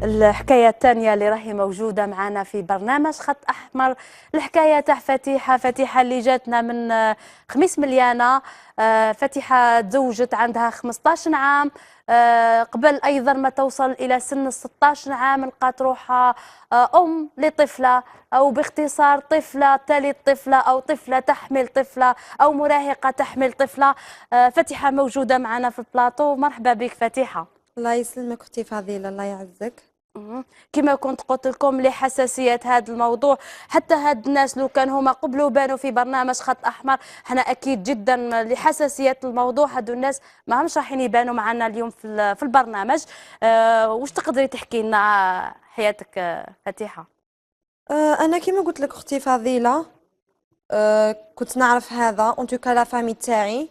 الحكاية الثانية اللي راهي موجودة معنا في برنامج خط أحمر، الحكاية تاع فتيحة اللي جاتنا من خميس مليانة. فتيحة تزوجت عندها 15 عام. قبل أيضا ما توصل إلى سن 16 عام لقات روحها أم لطفلة، أو باختصار طفلة تلد طفلة، أو طفلة تحمل طفلة، أو مراهقة تحمل طفلة. فتيحة موجودة معنا في البلاطو. مرحبا بك فتيحة. الله يسلمك اختي فضيلة، الله يعزك. كما كنت قلت لكم لحساسية هذا الموضوع، حتى هاد الناس لو كان هما قبلوا بانوا في برنامج خط أحمر، حنا أكيد جدا لحساسية الموضوع هادو الناس ما همش رايحين يبانوا معنا اليوم في البرنامج. واش تقدري تحكي لنا حياتك فتيحة؟ انا كما قلت لك اختي فضيلة، كنت نعرف هذا اون توكا لا فامي تاعي،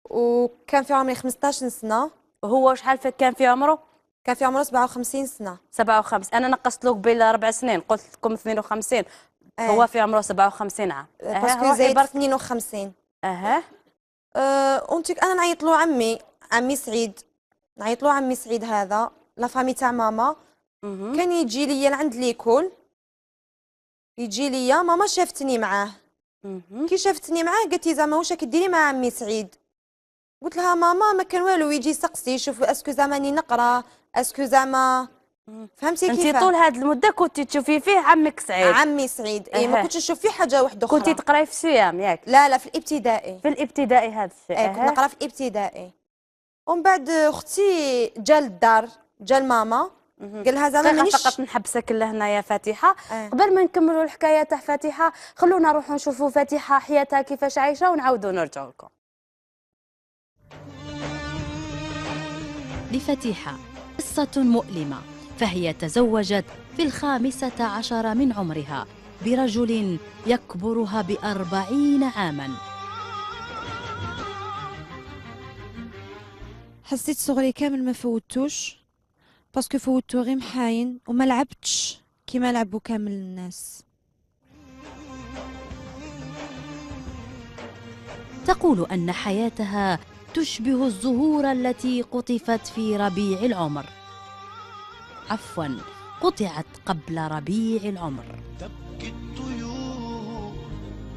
وكان في عمري 15 سنة. هو شحال كان في عمره؟ كان في عمره 57 سنة. 57. أنا نقصت له قبيل 4 سنين، قلت لكم 52. هو في عمره 57 عام. باسكو زايد 52. انا نعيط له عمي سعيد، نعيط له عمي سعيد هذا لا فامي تاع ماما. كان يجي ليا لعند ليكول، يجي ليا ماما شافتني معاه. كي شافتني معاه قالت لي زعما واش راكي ديري مع عمي سعيد؟ قلت لها ماما ما كان والو، يجي يسقسي يشوف اسكو زعما راني نقرا، اسكو زعما فهمتي كيف. انت طول هذه المده كنت تشوفي فيه عمك سعيد؟ عمي سعيد اي، ما كنتش نشوف فيه حاجه واحده اخرى. كنت تقراي في السيام ياك؟ لا في الابتدائي. في الابتدائي هذا الشيء. كنت نقرا في الابتدائي. ومن بعد اختي جا للدار، جا لماما قال لها زعما مانيش. فقط نحبسك لهنا يا فاتحه. قبل ما نكملوا الحكايه تاع فاتحه، خلونا نروحوا نشوفوا فاتحه حياتها كيفاش عايشه ونعاودوا نرجعوا لكم. لفتيحة قصة مؤلمة، فهي تزوجت في 15 من عمرها برجل يكبرها ب40 عاما. حسيت صغري كامل ما فوتوش، باسكو فوتو غير محاين وما لعبتش كيما لعبوا كامل الناس. تقول أن حياتها تشبه الزهور التي قطفت في ربيع العمر، عفوا قطعت قبل ربيع العمر. تبكي الطيور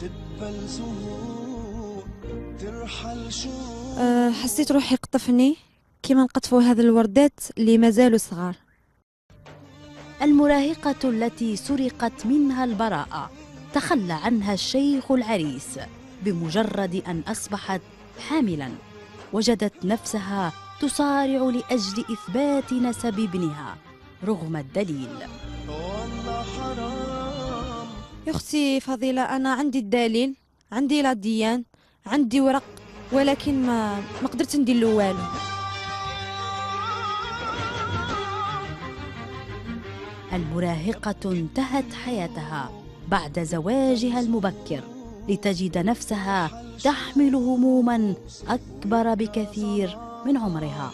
تدبل زهور ترحل شهور. حسيت روحي قطفني كيما نقطفوا هذه الوردات اللي مازالوا صغار. المراهقة التي سرقت منها البراءة تخلى عنها الشيخ العريس بمجرد أن أصبحت حاملا، وجدت نفسها تصارع لأجل إثبات نسب ابنها رغم الدليل. والله حرام يا اختي فضيلة، انا عندي الدليل، عندي لاديان، عندي ورق، ولكن ما قدرت ندير له والو. المراهقة انتهت حياتها بعد زواجها المبكر لتجد نفسها تحمل هموما أكبر بكثير من عمرها.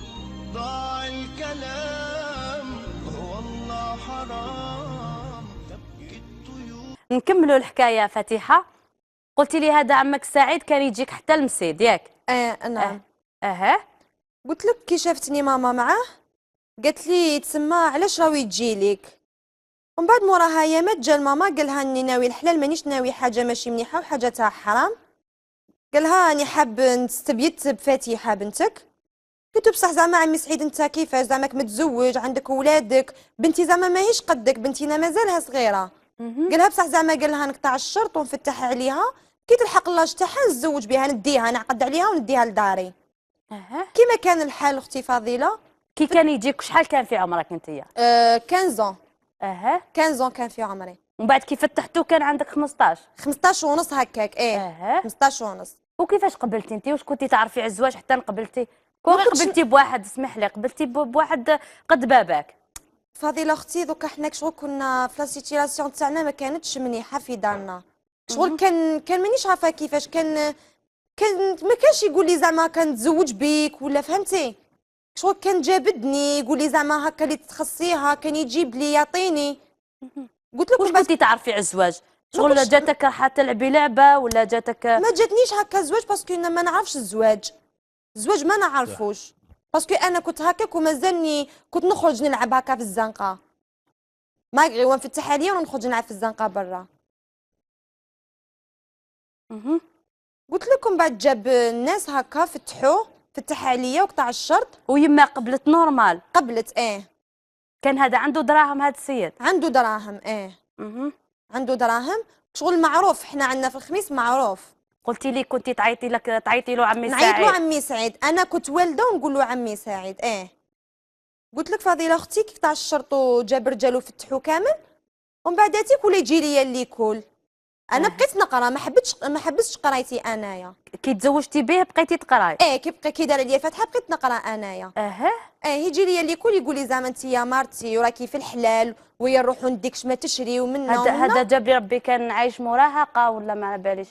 ضاع الكلام والله حرام. تبكي الطيور. نكملوا الحكايه فاتحه. قلتي لي هذا عمك سعيد كان يجيك حتى المسيد ياك؟ نعم. قلت قلت لك كي شافتني ماما معاه قالت لي تسمى علاش راهو يجي لك. ومن بعد موراها ايامات جا لماما قال لها اني ناوي الحلال، مانيش ناوي حاجه ماشي مليحه وحاجه تاع حرام. قال لها راني حاب نستبيت بفاتحه بنتك. قلت له بصح زعما عمي سعيد انت كيفاش زعماك متزوج عندك ولادك، بنتي زعما ماهيش قدك، بنتينا مازالها صغيره. قالها بصح زعما قال لها نقطع الشرط ونفتح عليها، كي تلحق اللاج تاعها نتزوج بها، نديها نعقد عليها ونديها لداري. كيما كان الحال اختي فضيله. كي كان يجيك شحال كان في عمرك انتيا؟ 15 15 كان في عمري. ومن بعد كي فتحتو كان عندك 15 ونص هكاك. 15 ونص. وكيفاش قبلتي انت؟ واش كنتي تعرفي على الزواج حتى قبلتي؟ قبلتي بواحد، اسمح لي، قبلتي بواحد قد باباك؟ فضيله اختي دوكا حنا شغل كنا في لا سيتياسيون تاعنا ما كانتش مليحه في دارنا. شغل كان مانيش عارفه كيفاش كان ما كانش يقول لي زعما كنتزوج بيك ولا فهمتي. شغل كان جابدني يقول لي زعما هكا اللي تخصيها، كان يجيب لي يعطيني. قلت لك واش كنتي تعرفي على الزواج؟ شغل جاتك راح تلعبي لعبه ولا جاتك؟ ما جاتنيش هكا زواج، باسكو ما نعرفش الزواج ما نعرفوش. باسكو انا كنت هكاك ومازالني كنت نخرج نلعب هكا في الزنقه، ماغري ونفتح عليا ونخرج نلعب في الزنقه برا. مهم. قلت لكم بعد جاب الناس هكا فتح عليا وقطع الشرط. ويما قبلت نورمال؟ قبلت كان هذا عنده دراهم هذا السيد؟ عنده دراهم مهم. عنده دراهم، شغل معروف، حنا عندنا في الخميس معروف. قلتي لي كنتي تعيطي له عمي نعيط له سعيد. عمي سعيد، انا كنت والده ونقول له عمي سعيد. قلت لك فضيله اختي كي قطع الشرط وجاب رجالو فتحوا كامل، ومن بعد تيك ولا يجي ليا اللي يكول. انا بقيت نقرا، ما حبستش قرايتي انايا. كي تزوجتي به بقيتي تقراي؟ كي دار ليا فتحه بقيت نقرا انايا. يجي ليا اللي يكول يقول لي زعما انت يا مرتي وراكي في الحلال ويا نروحوا نديك ما تشري ومنا هذا جاب لي ربي كان عايش مراهقه ولا ما على باليش؟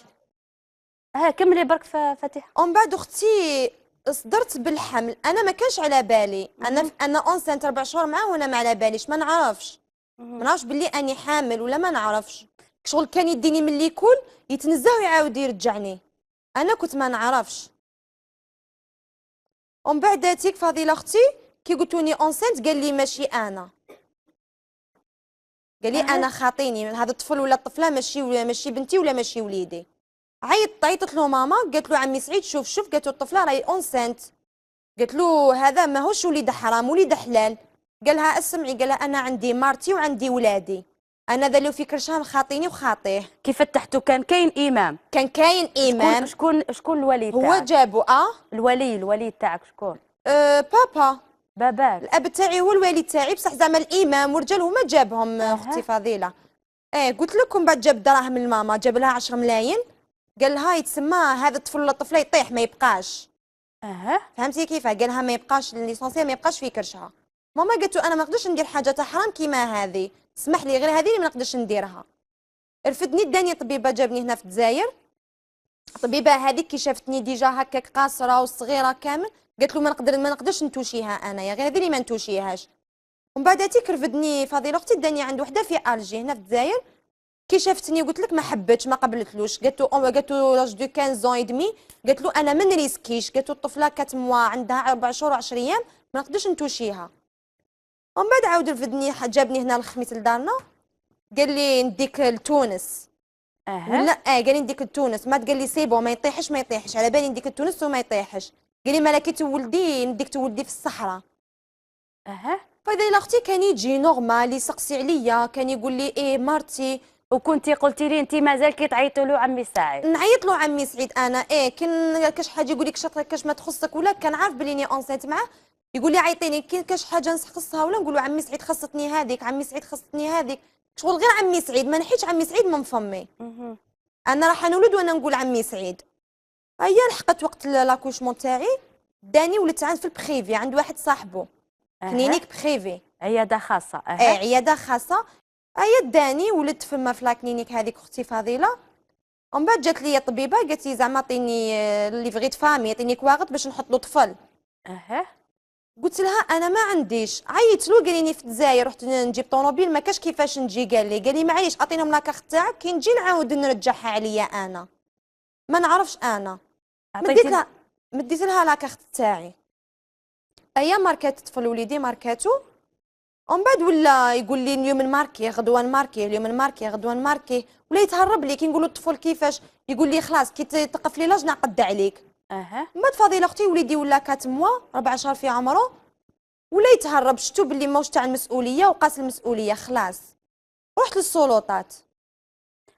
كملي برك فاتحه. ومن بعد اختي صدرت بالحمل، انا ما كانش على بالي، انا اونسنت 4 شهور معاه وانا ما على باليش، ما نعرفش باللي اني حامل ولا ما نعرفش. شغل كان يديني من ليكول يتنزه ويعاود يرجعني، انا كنت ما نعرفش. ومن بعد تيك فضيله اختي كي قلتوني اونسنت قال لي ماشي انا، قال لي انا خاطيني هذا الطفل ولا الطفله، ماشي بنتي ولا ماشي وليدي. عيطت له ماما، قالت له عمي سعيد شوف قالت له الطفله راهي اونسنت، قالت له هذا ماهوش وليد حرام وليد حلال. قالها اسمعي، قالها انا عندي مرتي وعندي ولادي، انا ذا اللي في كرشها مخاطيني وخاطيه. كي فتحتو كان كاين امام؟ كان كاين امام. شكون الولي تاعك؟ هو جابو الولي تاعك شكون؟ بابا، باباك. الاب تاعي هو الوالد تاعي، بصح زعما الامام ورجال هما جابهم. اختي فضيله قلت لكم بعد جاب دراهم من ماما، جاب لها 10 ملايين، قال لها يتسمى هذا الطفل ولا الطفله يطيح ما يبقاش. فهمتي كيف؟ قالها ما يبقاش الليسونسيال ما يبقاش في كرشها. ماما قالت له انا ما نقدرش ندير حاجه تاع حرام كيما هذه، اسمح لي غير هذه اللي ما نقدرش نديرها. رفدني داني طبيبه جابني هنا في الجزائر، الطبيبه هذيك كي شافتني ديجا هكاك قاصره وصغيره كامل، قالت له ما نقدرش نتوشيها انايا، غير هذه اللي ما نتوشيهاش. ومن بعد تيك رفدني فضيله اختي داني عند وحده في الجي هنا في الجزائر، كي شافتني قلت لك ما حبتش ما قبلتلوش، قالت له لاج دو 15 اي دمي، قالت له انا ما نريسكيش، قالت له الطفله كتموا عندها 4 شهور و10 ايام ما نقدرش نتوشيها. ومن بعد عاود رفدني جابني هنا الخميس لدارنا، قال لي نديك لتونس. ولا قال لي نديك لتونس، ما تقال لي سيبو ما يطيحش على بالي نديك لتونس وما يطيحش، قال لي مالا كي تولدي نديك تولدي في الصحراء. فاذا اختي كان يجي نورمال يسقسي عليا، كان يقول لي مرتي. وكنتي قلتي لي انت مازال كي تعيطوا له عمي سعيد؟ نعيط له عمي سعيد انا كان كاش حاجه يقول لك شطره كاش ما تخصك، ولا كان عارف بلي اني اونسيت معاه، يقول لي عيطيني كي كاش حاجه نخصها ولا نقول له عمي سعيد خصتني هذيك، عمي سعيد خصتني هذيك، شغل غير عمي سعيد ما نحيتش عمي سعيد من فمي. انا راح نولد وانا نقول عمي سعيد. هيا لحقت وقت لاكوشمون تاعي، داني ولدت عند في البخيفي عند واحد صاحبه كلينيك بخيفي، عياده خاصه. عياده خاصه. هيا داني ولدت فما في لاكلينيك هذيك اختي فضيله. ومن بعد جات لي طبيبه قالت لي زعما عطيني ليفغي فامي، عطيني كواغط باش نحط له طفل. قلت لها انا ما عنديش، عيطت له قال لي في الجزائر رحت نجيب طوموبيل ما كاش كيفاش نجي، قال لي معليش عطينهم لاكارت تاعك كي نجي نعاود نرجعها عليا انا ما نعرفش انا. مديت لها لاكارت تاعي، ايا ماركات طفل وليدي ماركاتو. ومن بعد ولا يقول لي اليوم نماركي غدوه نماركي، اليوم نماركي غدوه نماركي، ولا يتهرب لي كي نقول له الطفل كيفاش يقول لي خلاص كي تقف لي لاج نعقد عليك. من بعد فضيله اختي وليدي ولا 4 موا 4 شهور في عمره، ولا يتهرب، شفتو باللي ماهوش تاع المسؤوليه وقاس المسؤوليه خلاص. رحت للسلطات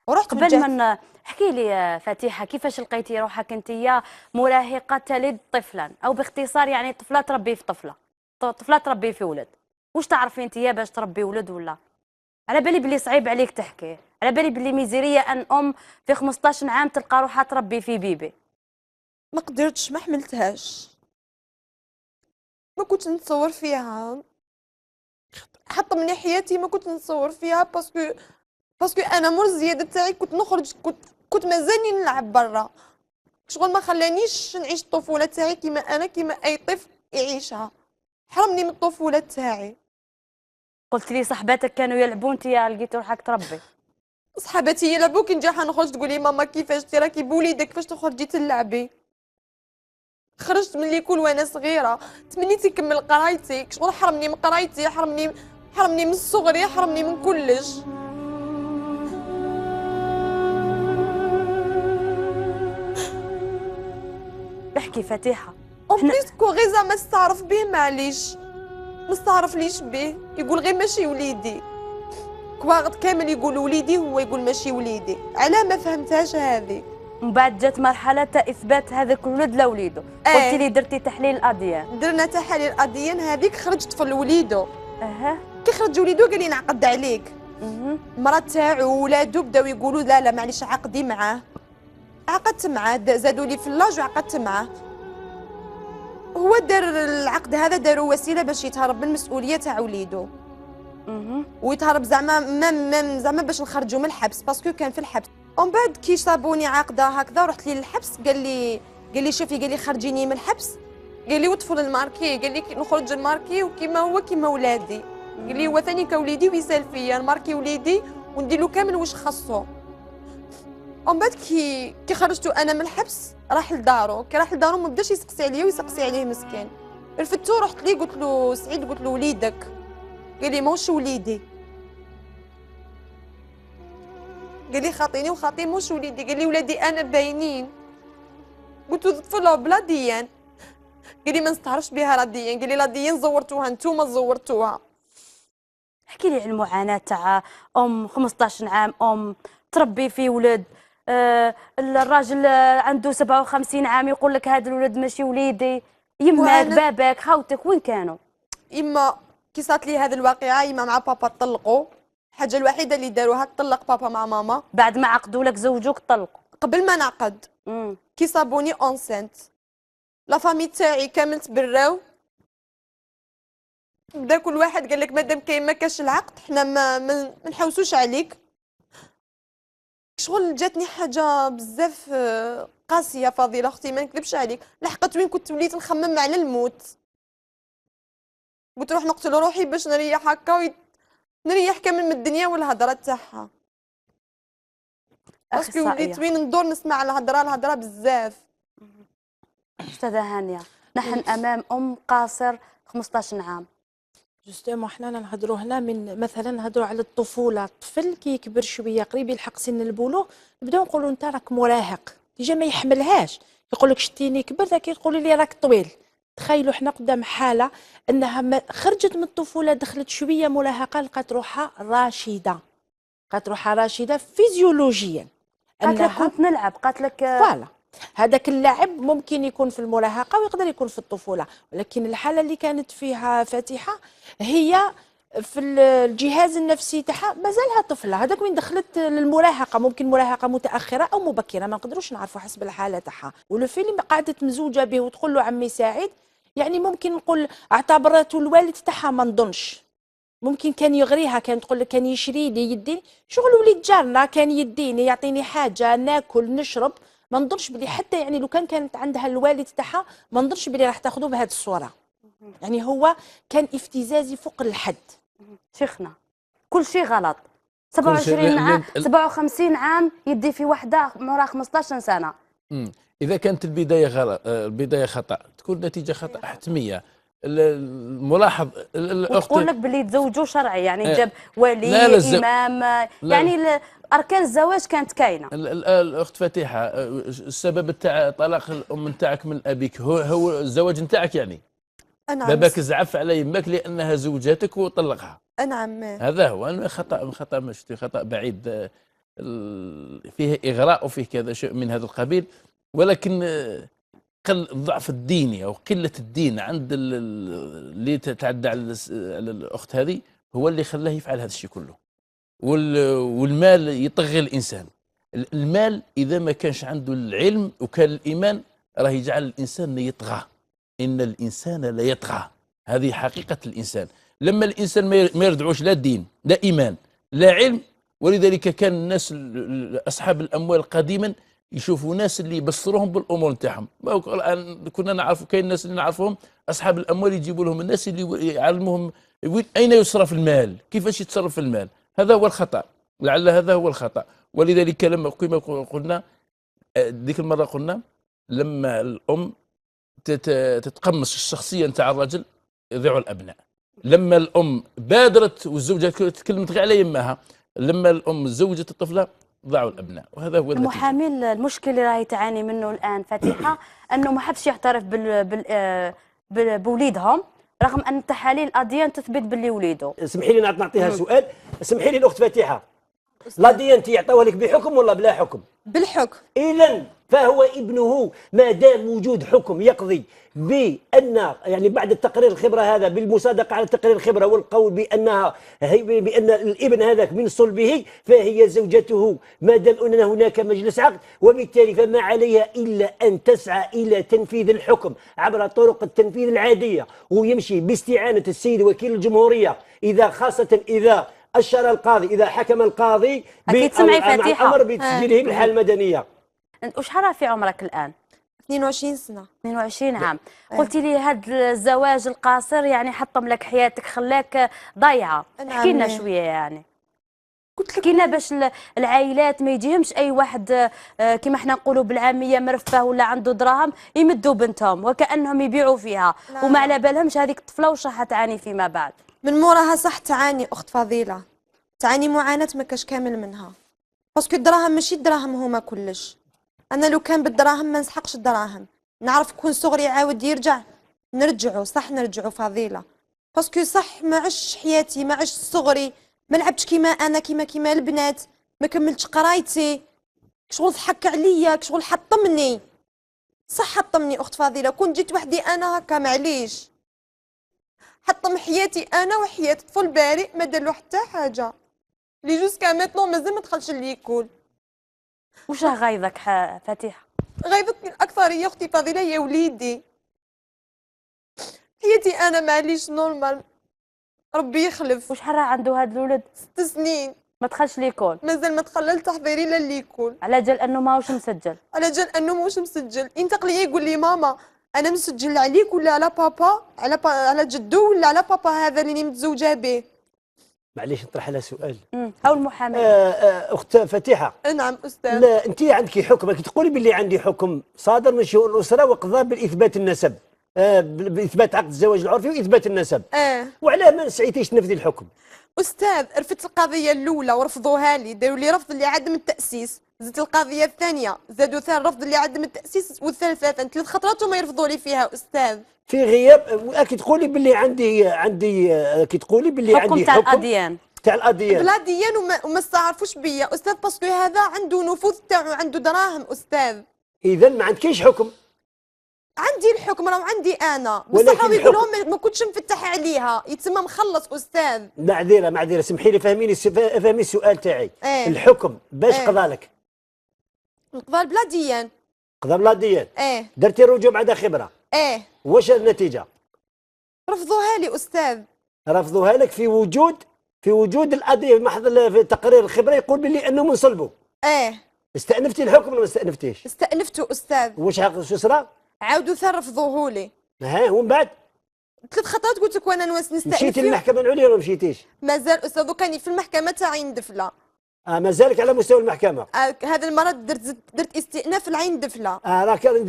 ورحت قبل من احكي لي فاتحه كيفاش لقيتي روحك انت مراهقه تلد طفلا، او باختصار يعني طفله تربي في طفله تربي في ولد، واش تعرفي انت باش تربي ولد؟ ولا على بالي بلي صعيب عليك تحكي، على بالي بلي ميزيريه ان في 15 عام تلقى روحها تربي في بيبي. ما قدرتش، ما حملتهاش، ما كنت نتصور فيها حتى من حياتي، ما كنت نتصور فيها باسكو انا مور الزياده تاعي كنت نخرج، كنت مازالني نلعب برا، شغل ما خلانيش نعيش الطفوله تاعي كيما اي طفل يعيشها، حرمني من الطفوله تاعي. قلت لي صحباتك كانوا يلعبون انت لقيتي روحك تربي؟ صحاباتي يلعبوا كي نجي حنخرج تقولي ماما كيفاش انت راكي بوليدك كيفاش تخرجي تلعبي، خرجت من ليكول وانا صغيره، تمنيت نكمل قرايتي، شغل حرمني من قرايتي، حرمني من صغري، حرمني من كلش. احكي فتيحه. اون بليس كو غيزا ما استعرف به، معليش ما استعرف ليش به، يقول غير ماشي وليدي، كواغد كامل يقول وليدي، هو يقول ماشي وليدي. علاه ما فهمتهاش هذه؟ من بعد جات مرحله تاع اثبات هذاك الولد لوليدو. قلتي لي درتي تحليل الاديان. درنا تحاليل الاديان، هذيك خرج طفل وليدو. اها. كي خرج وليدو قال لي نعقد عليك. مرات تاعو ولادو بداو يقولوا لا لا معليش عقدي معاه. عقدت معاه، زادوا لي في اللاج وعقدت معاه. هو دار العقد هذا، داروا وسيله باش يتهرب من المسؤوليه تاع وليدو. ويتهرب زعما باش نخرجوا من الحبس، باسكو كان في الحبس. ومن بعد كي صابوني عاقده هكذا ورحت لي للحبس، قال لي شوفي، قال لي خرجيني من الحبس، قال لي وطفل الماركي، قال لي نخرج الماركي وكيما هو كيما ولادي، قال لي هو ثاني كوليدي ويسال فيا نماركي وليدي وندير له كامل واش خصو. ومن بعد كي خرجت انا من الحبس راح لدارو، كي راح لدارو ما بداش يسقسي عليا ويسقسي عليه مسكين. رفدتو رحت ليه قلت له سعيد، قلت له وليدك، قال لي ماهوش وليدي، قال لي خاطيني وخاطي موش وليدي، قال لي ولادي انا باينين. قلت له طفله بلا ديان، قال لي ما نستعرفش بها لا ديان، قال لي لا ديان زورتوها نتوما زورتوها. احكي لي على المعاناه تاع ام 15 عام، ام تربي في ولد، الراجل عنده 57 عام يقول لك هذا الولد ماشي وليدي، يماك باباك خاوتك وين كانوا؟ اما كي صارت لي هذه الواقعه، اما مع بابا طلقوا، الحاجه الوحيده اللي داروها طلق بابا مع ماما. بعد ما عقدوا لك زوجوك طلقوا؟ قبل ما نعقد. كي صابوني اونسنت، لا فامي تاعي كامل تبراو، بدا كل واحد قال لك مادام كاين ما كاش العقد حنا ما نحوسوش عليك. شغل جاتني حاجه بزاف قاسيه فضيله اختي، ما نكذبش عليك، لحقت وين كنت وليت نخمم على الموت. قلت روح نقتل روحي باش نريح هكا، نريح كامل من الدنيا والهضره تاعها، باسكو وليت وين ندور نسمع الهضره بزاف. استاذه هانيه، نحن امام ام قاصر 15 عام. جوستومون حنا نهضروا هنا من مثلا نهضروا على الطفوله، الطفل كي يكبر شويه قريب يلحق سن البلوغ نبداو نقولوا انت راك مراهق، ديجا ما يحملهاش، يقول لك شتيني كبرت كي تقولي لي راك طويل. تخيلوا حنا قدام حاله انها خرجت من الطفوله دخلت شويه مراهقه، لقات روحها راشده فيزيولوجيا. قالت لك كنت نلعب، قالت لك فوالا هذاك اللعب ممكن يكون في المراهقه ويقدر يكون في الطفوله، ولكن الحاله اللي كانت فيها فاتحه هي في الجهاز النفسي تاعها مازالها طفله، هذاك وين دخلت للمراهقه، ممكن مراهقه متاخره او مبكره ما نقدروش نعرفوا حسب الحاله تاعها. ولو فيلم قعدت مزوجه به وتقول له عمي سعيد، يعني ممكن نقول اعتبرته الوالد تاعها، ما نظنش، ممكن كان يغريها، كان تقول لك كان يشري لي يديني شغل وليد جارنا، كان يديني يعطيني حاجه ناكل نشرب، ما نظنش بلي حتى يعني لو كانت عندها الوالد تاعها ما نظنش بلي راح تاخذه بهذه الصوره. يعني هو كان افتزازي فوق الحد. شيخنا كل شيء غلط. 27 عام 57 عام يدي في وحده عمرها 15 سنه. اذا كانت البدايه غلط، البدايه خطا، تكون نتيجه خطا حتميه. الملاحظ الاخت تقول لك باللي تزوجوا شرعي، يعني جاب ولي امام، يعني اركان الزواج كانت كاينه. الاخت فاتحه، السبب تاع طلاق الام نتاعك من ابيك هو الزواج نتاعك، يعني نعم باباك زعف على يمك لانها زوجتك وطلقها. نعم هذا هو خطا مش خطا بعيد، فيه اغراء وفيه كذا شيء من هذا القبيل، ولكن الضعف الديني او قله الدين عند اللي تعدى على الاخت هذه هو اللي خلاه يفعل هذا الشيء كله. والمال يطغي الانسان. المال اذا ما كانش عنده العلم وكان الايمان راه يجعل الانسان يطغى. ان الانسان لا يطغى، هذه حقيقه الانسان. لما الانسان ما يردعوش لا دين لا ايمان لا علم، ولذلك كان الناس اصحاب الاموال قديما يشوفوا ناس اللي يبصروهم بالامور نتاعهم. الان كنا نعرفوا كاين الناس اللي نعرفوهم اصحاب الاموال يجيبوا لهم الناس اللي يعلموهم اين يصرف المال، كيفاش يتصرف المال. هذا هو الخطا، لعل هذا هو الخطا. ولذلك لما كما قلنا ديك المره قلنا لما الام تتقمص الشخصيه نتاع الرجل يضيعوا الابناء. لما الام بادرت والزوجه تكلمت غير على يمها، لما الام زوجت الطفله ضاعوا الابناء، وهذا هو النتيجة. المحامي المشكل اللي راهي تعاني منه الان فاتحه انه ما حبش يعترف بوليدهم رغم ان تحاليل الاديان تثبت باللي وليده. اسمحي لي نعطيها سؤال. اسمحي لي الاخت فاتحه، الاديان يعطوها لك بحكم ولا بلا حكم؟ بالحكم. اذا فهو ابنه ما دام وجود حكم يقضي بان، يعني بعد التقرير الخبره هذا بالمصادقه على تقرير الخبره والقول بان الابن هذاك من صلبه فهي زوجته ما دام ان هناك مجلس عقد، وبالتالي فما عليها الا ان تسعى الى تنفيذ الحكم عبر طرق التنفيذ العاديه، ويمشي باستعانه السيد وكيل الجمهوريه خاصه اذا أشر القاضي، إذا حكم القاضي أكيد سمعي فاتحة الأمر بتسجيله بالحالة المدنية. وش حرا في عمرك الآن؟ 22 سنة. 22 عام. قلتي لي هذا الزواج القاصر يعني حطم لك حياتك، خلاك ضايعة. احكي لنا شوية يعني. احكي لنا باش العائلات ما يجيهمش أي واحد كما احنا نقولوا بالعامية مرفه ولا عنده دراهم يمدوا بنتهم وكأنهم يبيعوا فيها، وما على بالهمش هذيك الطفلة وش راح تعاني فيما بعد. من موراها صح تعاني أخت فضيلة، تعاني معاناة ما كاش كامل منها، باسكو الدراهم ماشي الدراهم هما كلش. أنا لو كان بالدراهم ما نسحقش الدراهم، نعرف كون صغري عاود يرجع نرجعو، صح نرجعو فضيلة، باسكو صح ما عشت حياتي، ما عشت صغري، ما لعبتش كيما أنا كيما البنات، ما كملتش قرايتي، شغل ضحك عليا، شغل حطمني، صح حطمني أخت فضيلة، كون جيت وحدي أنا هكا معليش، حطم حياتي انا وحياة طفل بارئ ما دارلو حتى حاجه لي جوسكا ميتنون مازال ما دخلش ليكول. وش غايظك فاتحه؟ غايظتني الاكثريه اختي فضيله يا وليدي، حياتي انا معليش نورمال، ربي يخلف. وش حرا عنده هاد الولد؟ 6 سنين ما دخلش ليكول، مازال ما دخل التحضيري لا ليكول. على جال انه ماهوش مسجل؟ على جال انه ماهوش مسجل. ينتقل لي يقول لي ماما انا مسجل عليك ولا على بابا، على جدو ولا على بابا هذا اللي متزوجه به. معليش نطرح لها سؤال. او المحامي. اخت فاتحه. نعم استاذ. لا انت عندك حكم، تقولي باللي عندي حكم صادر من شؤون الاسره وقضاء بالاثبات النسب، باثبات عقد الزواج العرفي واثبات النسب. وعلاه ما سعيتيش تنفذي الحكم؟ استاذ رفدت القضيه الاولى ورفضوها لي، داروا لي رفض لعدم التاسيس، زدت القضيه الثانيه زادوا ثاني رفض لعدم التاسيس، والثالثه 3 خطرات وما يرفضوا لي فيها استاذ. في غياب كي تقولي باللي عندي كي تقولي باللي عندي تاع الاديان، تاع الاديان بلا ديان وما استعرفوش بيا استاذ، باسكو هذا عنده نفوذ تاعو، عنده دراهم استاذ. اذا ما عندكيش حكم. عندي الحكم، راه عندي انا، بصح راهو يقول لهم ما كنتش مفتح عليها، يتسمى مخلص استاذ. معذره سمحي لي، فهمي السؤال تاعي. الحكم باش قضى لك؟ نقضى بلا ديان. قضى بلا ديان. درتي الرجوع بعد خبره. واش النتيجه؟ رفضوها لي استاذ. رفضوها لك في وجود القضيه محض في تقرير الخبره يقول باللي انه منصلبوا. استأنفتي الحكم ولا ما استأنفتيش؟ استأنفته استاذ. شو صرا؟ عاودوا ثار رفضوه لي. ومن بعد 3 خطرات قلت لك وانا نستأنف. مشيتي للمحكمه العليا ولا ما مشيتيش؟ مازال استاذ، وكان في المحكمه تاعي ندفله. مازالك على مستوى المحكمة. هذا المرة درت استئناف العين دفلة.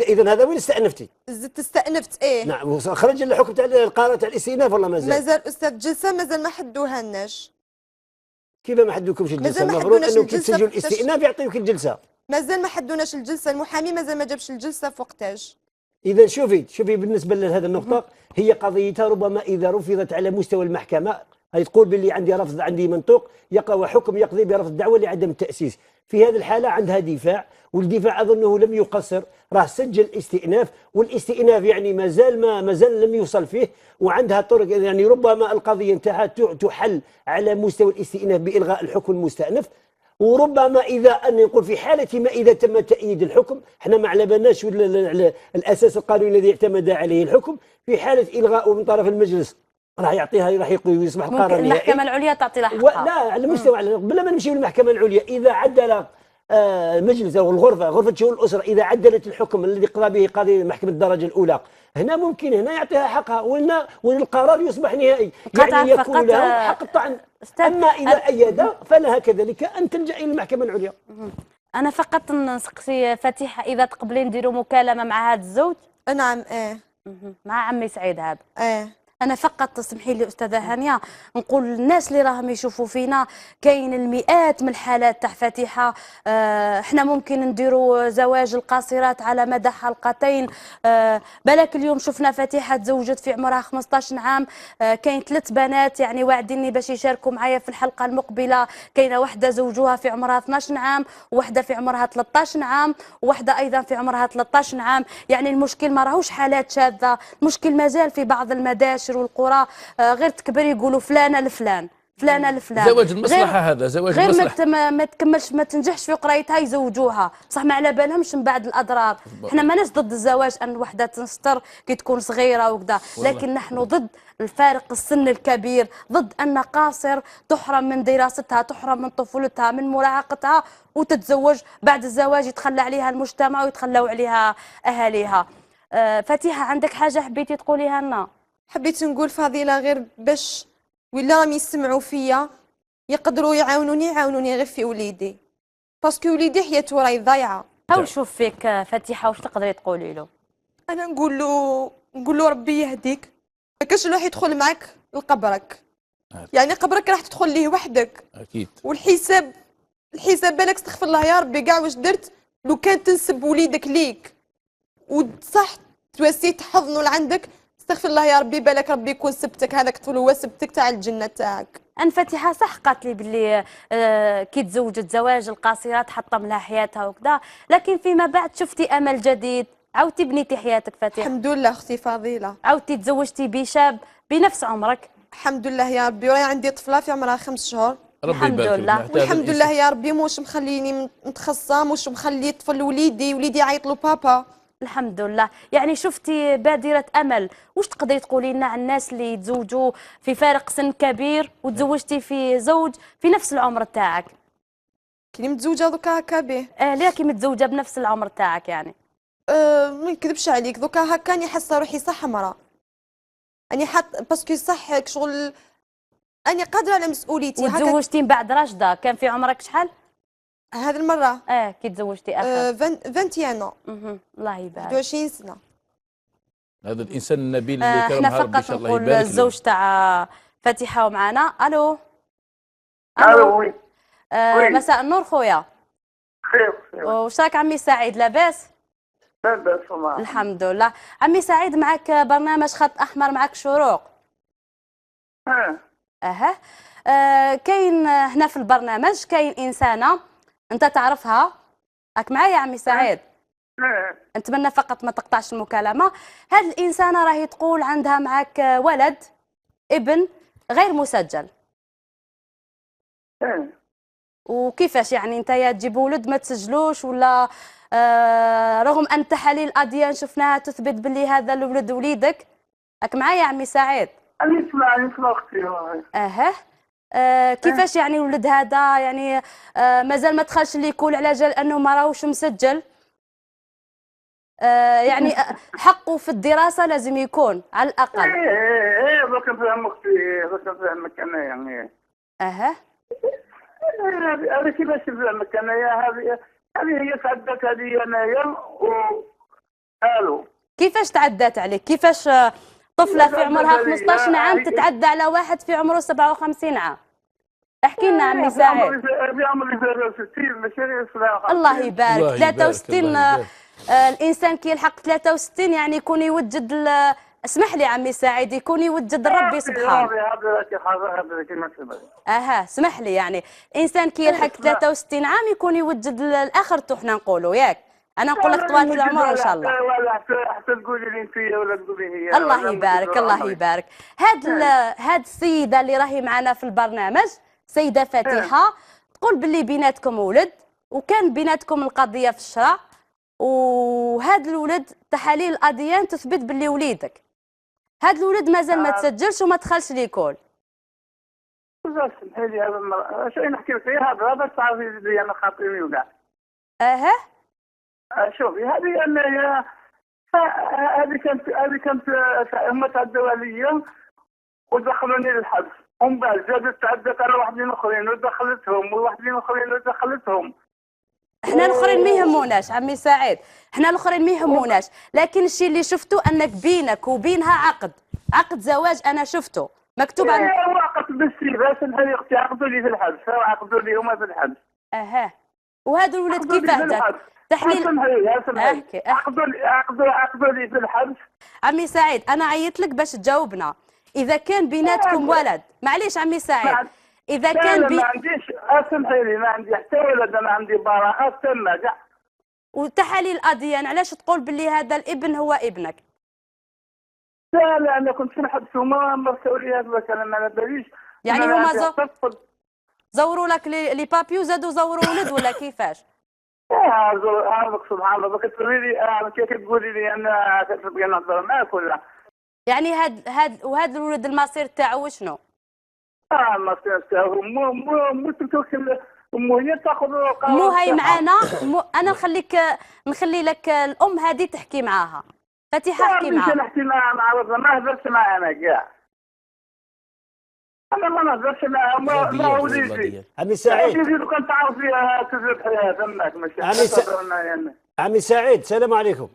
إذا هذا وين استأنفتي؟ زدت استأنفت نعم، خرج الحكم تاع القرار تاع الاستئناف ولا مازال؟ مازال أستاذ، جلسة مازال ما حدوهالناش. كيف ما حدوكمش الجلسة؟ المفروض أنه كي تسجلوا الاستئناف يعطيوك الجلسة. مازال ما حدوناش الجلسة، المحامي مازال ما جابش الجلسة في وقتاش. إذا شوفي بالنسبة لهذه النقطة هي قضيتها ربما إذا رفضت على مستوى المحكمة هي تقول باللي عندي رفض، عندي منطوق وحكم يقضي برفض الدعوة لعدم التأسيس. في هذه الحالة عندها دفاع، والدفاع أظنه لم يقصر، راه سجل استئناف، والاستئناف يعني مازال لم يوصل فيه، وعندها طرق يعني ربما القضية نتاعها تحل على مستوى الاستئناف بإلغاء الحكم المستأنف، وربما إذا أن نقول في حالة ما إذا تم تأييد الحكم، احنا ما على بالناش الأساس القانوني الذي اعتمد عليه الحكم، في حالة إلغاء من طرف المجلس راح يصبح قرار نهائي. المحكمة العليا تعطي له حقها. لا على مستوى بلا ما نمشيو للمحكمة العليا، إذا عدل المجلس أو غرفة شؤون الأسرة إذا عدلت الحكم الذي قضى به قاضي محكمة الدرجة الأولى، هنا ممكن هنا يعطيها حقها، والقرار يصبح نهائي، يعني يكون له حق الطعن. أما إذا أيد فلها كذلك أن تلجأ إلى المحكمة العليا. أنا فقط نسقسي فاتحة إذا تقبلين نديروا مكالمة مع هذا الزوج. نعم مع عمي سعيد هذا. ايه أنا فقط تسمحي لي أستاذة هانية نقول للناس اللي راهم يشوفوا فينا كاين المئات من الحالات تاع فاتحة. احنا ممكن نديروا زواج القاصرات على مدى حلقتين. بالك اليوم شفنا فاتحة تزوجت في عمرها 15 عام. كاين 3 بنات يعني واعديني باش يشاركوا معايا في الحلقة المقبلة. كاينة واحدة زوجوها في عمرها 12 عام، وواحدة في عمرها 13 عام، وواحدة أيضا في عمرها 13 عام. يعني المشكل ما راهوش حالات شاذة، المشكل مازال في بعض المداشر والقرى غير تكبر يقولوا فلانه لفلان فلانه لفلان. زواج المصلحه هذا زواج غير المصلحه. ما تكملش ما تنجحش في قرايتها يزوجوها، بصح ما على بالهمش من بعد الاضرار. احنا ماناش ضد الزواج ان وحده تنستر كي تكون صغيره وكذا، لكن نحن ضد الفارق السن الكبير، ضد ان قاصر تحرم من دراستها، تحرم من طفولتها، من مراهقتها، وتتزوج بعد الزواج يتخلى عليها المجتمع ويتخلوا عليها اهاليها. فاتحه عندك حاجه حبيتي تقوليها لنا؟ حبيت نقول فضيلة غير باش ولا راهم يسمعوا فيا يقدروا يعاونوني غير في وليدي، باسكو وليدي حياته راهي ضايعه. هاو نشوف فيك فاتحه واش تقدري تقولي له. انا نقول له ربي يهديك، ما كاش راح يدخل معك لقبرك، يعني قبرك راح تدخل ليه وحدك اكيد. والحساب بالك استغفر الله يا ربي كاع واش درت لو كان تنسب وليدك ليك وصح تواسي تحضنه لعندك، استغفر الله يا ربي بالك ربي يكون سبتك هذاك طول هو سبتك تاع الجنه تاعك. ان فاتحه صح قالت لي باللي كي تزوجت زواج القاصرات حطم لها حياتها وكذا، لكن فيما بعد شفتي امل جديد، عاودتي بنيتي حياتك فاتحه. الحمد لله اختي فضيله، عاودتي تزوجتي بشاب بنفس عمرك. الحمد لله يا ربي، وراي عندي طفله في عمرها 5 شهور. ربي الحمد يبارك لله. لك. والحمد لله يا ربي، موش مخليني متخصه، موش مخلي طفل وليدي يعيط له بابا. الحمد لله. يعني شفتي بادرة أمل. واش تقدري تقولي لنا عن الناس اللي يتزوجوا في فارق سن كبير وتزوجتي في زوج في نفس العمر تاعك؟ كي متزوجه دوكا هكا به. ليه كي متزوجة بنفس العمر تاعك يعني؟ ما نكذبش عليك، دوكا هكا راني حاسه روحي صح مرة، راني باسكو صح شغل راني قادره على مسؤوليتي. هكا وتزوجتي من بعد راشدة كان في عمرك شحال؟ هذه المره كي تزوجتي اخر 21 الله يبارك. 21 سنه. هذا الانسان النبيل اللي احنا كرمها ربي ان فقط شاء الله نقول يبارك له. الزوج تاع فاتحة ومعنا. الو وي. مساء النور خويا. خير واش راك عمي سعيد، لاباس؟ لا بأس والله. الحمد لله. عمي سعيد معك برنامج خط احمر معك شروق. كاين هنا في البرنامج كاين انسانه انت تعرفها، راك معايا عمي سعيد؟ نتمنى فقط ما تقطعش المكالمه. هذه الانسانه راهي تقول عندها معك ولد ابن غير مسجل. وكيفاش يعني انت يا تجيب ولد ما تسجلوش ولا رغم ان تحاليل الاديان شفناها تثبت باللي هذا الولد وليدك؟ راك معايا عمي سعيد؟ أنا نسمع أختي. كيفاش يعني الولد هذا يعني مازال ما دخلش ليكول على جال انه ما راهوش مسجل؟ يعني حقه في الدراسه لازم يكون على الاقل. ايه دوك نفهم اختي، دوك نفهمك انا يعني. هذه كيفاش نفهمك انايا، هذه هي تعدت هذه انايا الو. كيفاش تعدات عليك؟ كيفاش طفله في عمرها 15 عام تتعدى على واحد في عمره 57 عام؟ احكي لنا عمي سعيد. في عمري 63 ماشي 57. الله يبارك. 63 الانسان كي يلحق 63 يعني يكون يوجد اسمح لي عمي سعيد، يكون يوجد ربي سبحانه. اسمح لي، يعني الانسان كي يلحق 63 عام يكون يوجد الاخرته حنا نقولوا ياك. انا نقول لك طوال في العمر ان شاء الله. حتى تقولي لي انت ولا تقولي هي. الله يبارك الله يبارك. هاد السيده اللي راهي معنا في البرنامج سيده فاتحه تقول باللي بيناتكم ولد وكان بيناتكم القضيه في الشرع، وهذا الولد تحاليل الاديان تثبت باللي وليدك. هذا الولد مازال ما تسجلش وما دخلش ليكول. سمحي لي هذا المره شو نحكي لك هذا تعرفي لي انا خاطرني وكاع. شوفي هذه كانت هم تعدوا عليا ودخلوني للحبس، ومن بعد زادت تعدت على واحدين اخرين ودخلتهم وواحدين اخرين ودخلتهم. احنا الاخرين ما يهموناش عمي سعيد، احنا الاخرين ما يهموناش، لكن الشيء اللي شفته انك بينك وبينها عقد زواج، انا شفته مكتوب عن وقت بالسيف اسمحي اختي، عقدوا لي في الحبس، عقدوا لي هما في الحبس. اها. وهذا الولد كيفاه جاك؟ تحليل اسمحي عقدوا لي في الحبس. عمي سعيد انا عيطت لك باش تجاوبنا، اذا كان بيناتكم ولد، معليش عمي سعيد، اذا كان ما عنديش، اسمحي لي ما عندي حتى ولد، انا عندي براءة تامة كاع. وتحاليل الاديان علاش تقول باللي هذا الابن هو ابنك؟ لا انا كنت في الحبس وما مرسلوا لي هذا الكلام، ما على باليش. يعني هما زوروا لك لي بابي وزادوا زوروا ولد ولا كيفاش؟ عارفك سبحان الله، كتقولي لي كيف كتقولي لي انا كتبقى نهضر معاك ولا؟ يعني وهذا الولد المصير تاعو شنو؟ المصير تاعو مو تتوكل امو، هي تاخذ مو هاي معانا، انا نخلي لك الام هذه تحكي معاها. فاتحه احكي معاها. نحكي مع ربنا، ما هدرتش معها انا كاع. انا ما نهضرش معها، ما وليدي. عمي سعيد لو كنت تعرف فيها كذب حياه تماك ماشي. عمي سعيد السلام عليكم.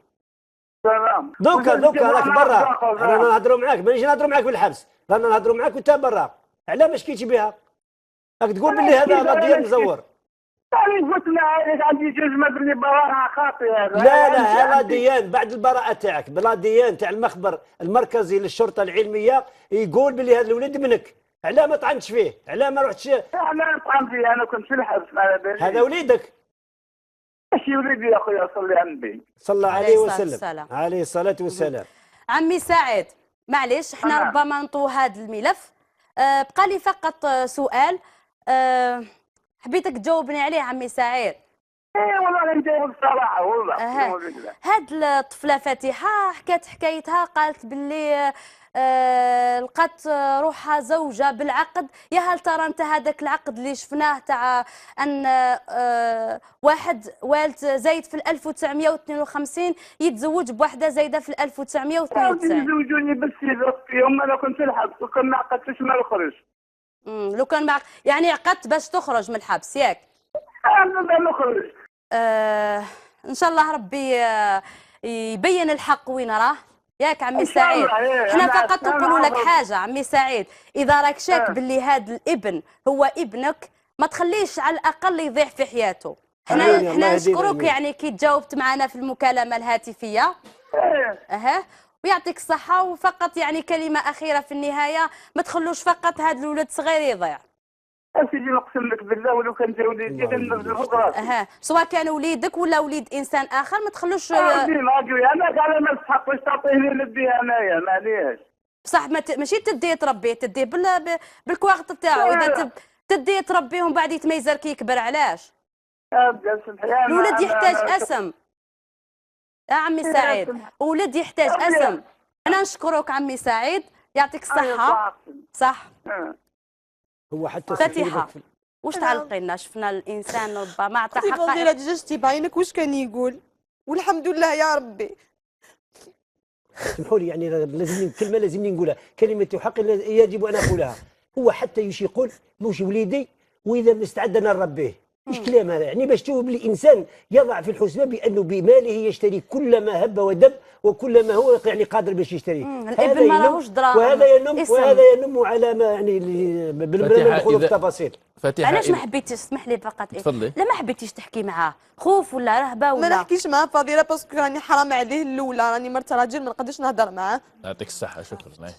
سلام. دوكا راك برا، انا نهضروا معاك، مانيش نهضروا معاك في الحبس، رانا نهضروا معاك وانت برا. علاه ما شكيتش بها؟ راك تقول باللي هذا لا ديال مزور. يعني قلت لها عندي جوج مدري براءة خاطئة هذا. لا هذا ديان بعد البراءة تاعك، بلا ديان تاع المخبر المركزي للشرطة العلمية يقول باللي هذا الولد ابنك، علاه ما طعنتش فيه؟ علاه ما رحتش؟ انا طعن فيه، انا كنت في الحبس على بالي. هذا وليدك؟ ماشي وليدي يا اخويا، صلي على النبي. صلى عليه وسلم. عليه الصلاة والسلام. عمي سعيد معليش احنا ربما نطوي هذا الملف، بقى لي فقط سؤال حبيتك تجاوبني عليه عمي سعيد. ايه والله نجاوب الصراحه والله. هاد الطفله فاتحه حكات حكايتها، قالت باللي لقات روحها زوجه بالعقد. يا هل ترى انت هذاك العقد اللي شفناه تاع ان واحد والد زايد في 1952 يتزوج بواحده زايده في 1992؟ يزوجوني بالسيف يوم انا كنت في الحبس وكان ما عقدتش ما نخرج. لو كان يعني عقدت باش تخرج من الحبس ياك؟ ما نخرج. ان شاء الله ربي يبين الحق وين راه، ياك عمي سعيد. احنا فقط نقولوا لك حاجه عمي سعيد، اذا راك شاك باللي هذا الابن هو ابنك ما تخليش على الاقل يضيع في حياته. احنا نشكرك يعني كي تجاوبت معنا في المكالمه الهاتفيه. ويعطيك الصحه، وفقط يعني كلمه اخيره في النهايه، ما تخلوش فقط هذا الولد صغير يضيع. اسيدي نقسم لك بالله ولو كان جا وليدي غننزل فوق راسي. سواء كان وليدك ولا وليد انسان اخر ما تخلوش. انا على ما نسحق واش تعطيه لي نديها انايا معليش. بصح ماشي تديه تربيه، تديه بالكواغط تاعو. اذا تديه تربيه ومن بعد يتميزر كي يكبر، علاش؟ الولد يحتاج اسم يا عمي سعيد، ولد يحتاج اسم. انا نشكرك عمي سعيد، يعطيك الصحه. صح. هو حتى فاتحه واش تعلقي لنا؟ شفنا الانسان ربما عطى حقه. فضيلة دجاجتي بعينك واش كان يقول، والحمد لله يا ربي. اسمحوا لي يعني لازم كلمه لازمني نقولها، كلمه حق يجب ان اقولها. هو حتى يش يقول موش وليدي واذا مستعد انا نربيه. ايش كلام هذا؟ يعني باش تشوف بلي انسان يضع في الحسبان بانه بماله يشتري كل ما هب ودب وكل ما هو يعني قادر باش يشتريه. الابن ما راهوش دراهم. وهذا ينم على ما يعني بالبلا ندخلوا في التفاصيل. علاش ما حبيتيش؟ اسمح لي فقط تفضلي. لا ما حبيتيش تحكي معاه، خوف ولا رهبه ولا؟ ما نحكيش معاه فضيله باسكو راني حرام عليه الاولى، راني مرت راجل ما نقدرش نهضر معاه. يعطيك الصحه. شكرا.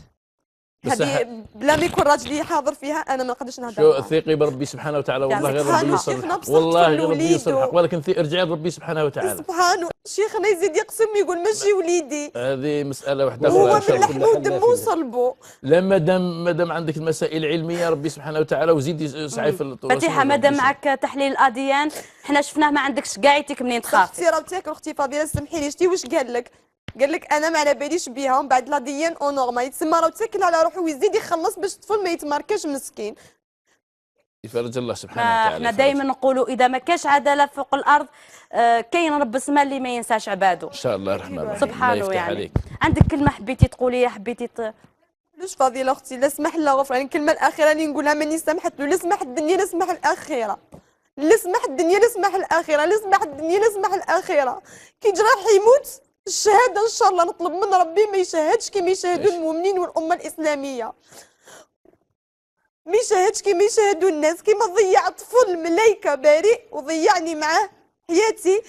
هذه بلا ما يكون راجلي حاضر فيها انا ما نقدرش نهضر شو معاه. ثقي بربي سبحانه وتعالى، والله غير سبحان ربي يصلحك، والله غير ربي يصلحك، ولكن ارجعي لربي سبحانه وتعالى. سبحانه شيخنا يزيد يقسم يقول ماشي وليدي، هذه مساله واحده هو من لحمه ودمه وصلبه. لا مادام عندك المسائل العلميه ربي سبحانه وتعالى وزيدي سعي في فاتحه. مادام معك تحليل الاديان احنا شفناه ما عندكش كاعيتك منين تخاف. اختي راه تاكل اختي فضيله سمحي لي، شتي واش قال لك؟ قال لك انا ما على باليش بها، ومن بعد لا ديان او نورمال يتسمى راه تاكل على روحه ويزيد يخلص باش الطفل ما يتماركاش مسكين. يفرج الله سبحانه وتعالى. احنا دائما نقولوا اذا ما كاش عداله فوق الارض كاين رب السماء اللي ما ينساش عباده. ان شاء الله الرحمن الرحيم. سبحانه. يعني عندك كلمه حبيتي تقوليها؟ حبيتي ليش فضيله اختي؟ لا سمح الله غفران، الكلمه الاخيره اللي نقولها ماني سامحت له، لا سمح الدنيا لا سمح الاخره. اللي سمح الدنيا اللي سمح الاخره، اللي سمح الدنيا اللي سمح الاخره. كي جراح يموت الشهاده ان شاء الله نطلب من ربي ما يشهدش كما يشهدوا المؤمنين والامه الاسلاميه، ما يشهدش كما يشهدوا الناس. كيما ضيع طفل ملايكه بريء وضيعني معاه حياتي،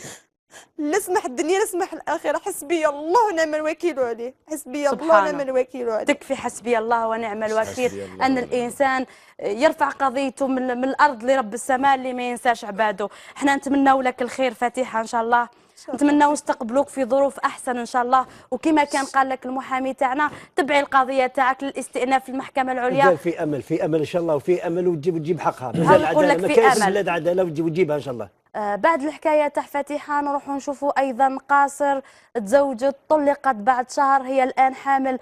لا سمح الدنيا لا سمح الاخره. حسبي الله ونعم الوكيل عليه، حسبي الله ونعم الوكيل عليه. تكفي حسبي الله ونعم الوكيل حسبي الله ان ونعم الانسان يرفع قضيته من الارض لرب السماء اللي ما ينساش عباده. احنا نتمناو لك الخير فاتحه ان شاء الله، نتمناو نستقبلوك في ظروف احسن ان شاء الله. وكما كان قال لك المحامي تاعنا تبعي القضيه تاعك للاستئناف في المحكمه العليا. مازال في امل، في امل ان شاء الله، وفي امل وتجيب حقها. نحاول نقول لك ما في كاينش أمل. بلاد عداله وتجيبها ان شاء الله. بعد الحكايه تاع فاتحه نروحوا نشوفوا ايضا قاصر تزوجت طلقت بعد شهر، هي الان حامل